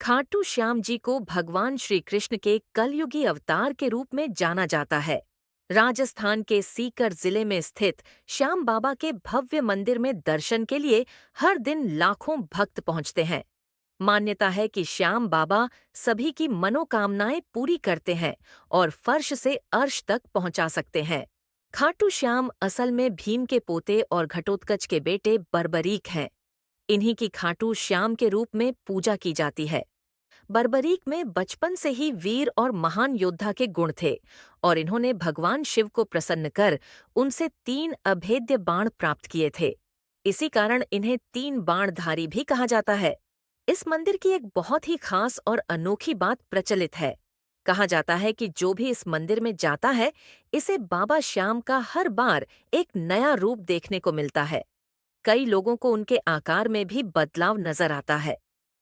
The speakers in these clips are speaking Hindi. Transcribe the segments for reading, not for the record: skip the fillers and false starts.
खाटू श्याम जी को भगवान श्री कृष्ण के कलयुगी अवतार के रूप में जाना जाता है। राजस्थान के सीकर जिले में स्थित श्याम बाबा के भव्य मंदिर में दर्शन के लिए हर दिन लाखों भक्त पहुंचते हैं। मान्यता है कि श्याम बाबा सभी की मनोकामनाएं पूरी करते हैं और फर्श से अर्श तक पहुंचा सकते हैं। खाटू श्याम असल में भीम के पोते और घटोत्कच के बेटे बर्बरीक हैं। इन्हीं की खाटू श्याम के रूप में पूजा की जाती है। बर्बरीक में बचपन से ही वीर और महान योद्धा के गुण थे और इन्होंने भगवान शिव को प्रसन्न कर उनसे 3 अभेद्य बाण प्राप्त किए थे। इसी कारण इन्हें 3 बाणधारी भी कहा जाता है। इस मंदिर की एक बहुत ही खास और अनोखी बात प्रचलित है। कहा जाता है कि जो भी इस मंदिर में जाता है, इसे बाबा श्याम का हर बार एक नया रूप देखने को मिलता है। कई लोगों को उनके आकार में भी बदलाव नजर आता है।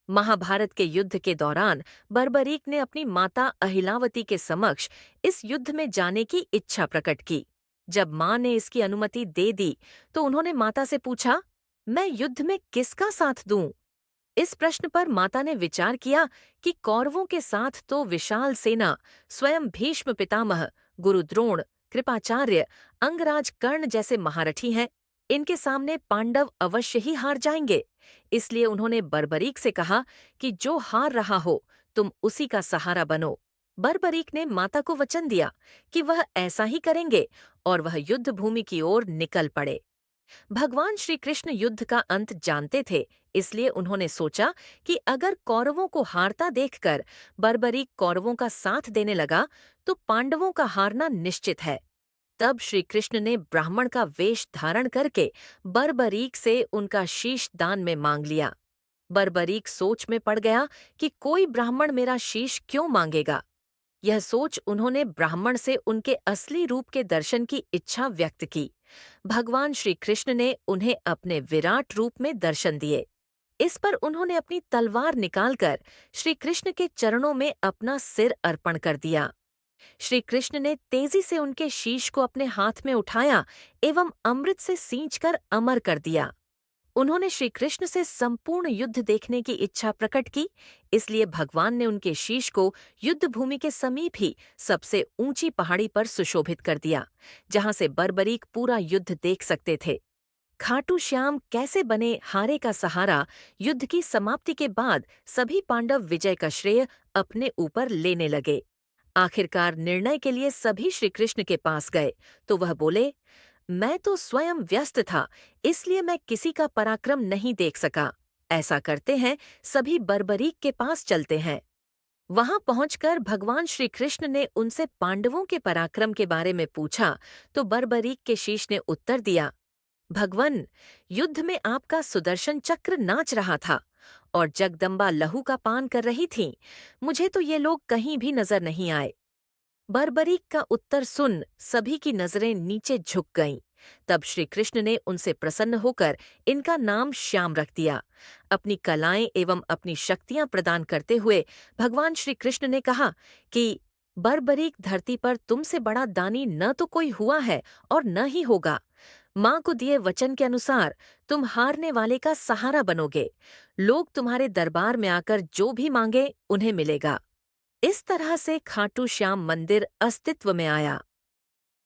महाभारत के युद्ध के दौरान बर्बरीक ने अपनी माता अहिलावती के समक्ष इस युद्ध में जाने की इच्छा प्रकट की। जब मां ने इसकी अनुमति दे दी, तो उन्होंने माता से पूछा, मैं युद्ध में किसका साथ दूं? इस प्रश्न पर माता ने विचार किया कि कौरवों के साथ तो विशाल सेना, स्वयं भीष्म पितामह, गुरु द्रोण, कृपाचार्य, अंगराज कर्ण जैसे महारथी हैं। इनके सामने पांडव अवश्य ही हार जाएंगे। इसलिए उन्होंने बर्बरीक से कहा कि जो हार रहा हो, तुम उसी का सहारा बनो। बर्बरीक ने माता को वचन दिया कि वह ऐसा ही करेंगे और वह युद्ध भूमि की ओर निकल पड़े। भगवान श्री कृष्ण युद्ध का अंत जानते थे, इसलिए उन्होंने सोचा कि अगर कौरवों को हारता देखकर बर्बरीक कौरवों का साथ देने लगा, तो पांडवों का हारना निश्चित है। तब श्री कृष्ण ने ब्राह्मण का वेश धारण करके बर्बरीक से उनका शीश दान में मांग लिया। बर्बरीक सोच में पड़ गया कि कोई ब्राह्मण मेरा शीश क्यों मांगेगा। यह सोच उन्होंने ब्राह्मण से उनके असली रूप के दर्शन की इच्छा व्यक्त की। भगवान श्री कृष्ण ने उन्हें अपने विराट रूप में दर्शन दिए। इस पर उन्होंने अपनी तलवार निकालकर श्री कृष्ण के चरणों में अपना सिर अर्पण कर दिया। श्री कृष्ण ने तेजी से उनके शीश को अपने हाथ में उठाया एवं अमृत से सींचकर अमर कर दिया। उन्होंने श्री कृष्ण से संपूर्ण युद्ध देखने की इच्छा प्रकट की, इसलिए भगवान ने उनके शीश को युद्ध भूमि के समीप ही सबसे ऊंची पहाड़ी पर सुशोभित कर दिया, जहां से बर्बरीक पूरा युद्ध देख सकते थे। खाटू श्याम कैसे बने हारे का सहारा, युद्ध की समाप्ति के बाद सभी पांडव विजय का श्रेय अपने ऊपर लेने लगे। आखिरकार निर्णय के लिए सभी श्री कृष्ण के पास गए, तो वह बोले, मैं तो स्वयं व्यस्त था, इसलिए मैं किसी का पराक्रम नहीं देख सका। ऐसा करते हैं, सभी बर्बरीक के पास चलते हैं। वहां पहुंचकर भगवान श्री कृष्ण ने उनसे पांडवों के पराक्रम के बारे में पूछा, तो बर्बरीक के शीश ने उत्तर दिया, भगवन, युद्ध में आपका सुदर्शन चक्र नाच रहा था और जगदम्बा लहू का पान कर रही थीं। मुझे तो ये लोग कहीं भी नजर नहीं आए। बर्बरीक का उत्तर सुन सभी की नजरें नीचे झुक गईं। तब श्री कृष्ण ने उनसे प्रसन्न होकर इनका नाम श्याम रख दिया। अपनी कलाएं एवं अपनी शक्तियां प्रदान करते हुए भगवान श्री कृष्ण ने कहा कि बर्बरीक, धरती पर तुमसे बड़ा दानी न तो कोई हुआ है और न ही होगा। मां को दिए वचन के अनुसार तुम हारने वाले का सहारा बनोगे। लोग तुम्हारे दरबार में आकर जो भी मांगे उन्हें मिलेगा। इस तरह से खाटू श्याम मंदिर अस्तित्व में आया।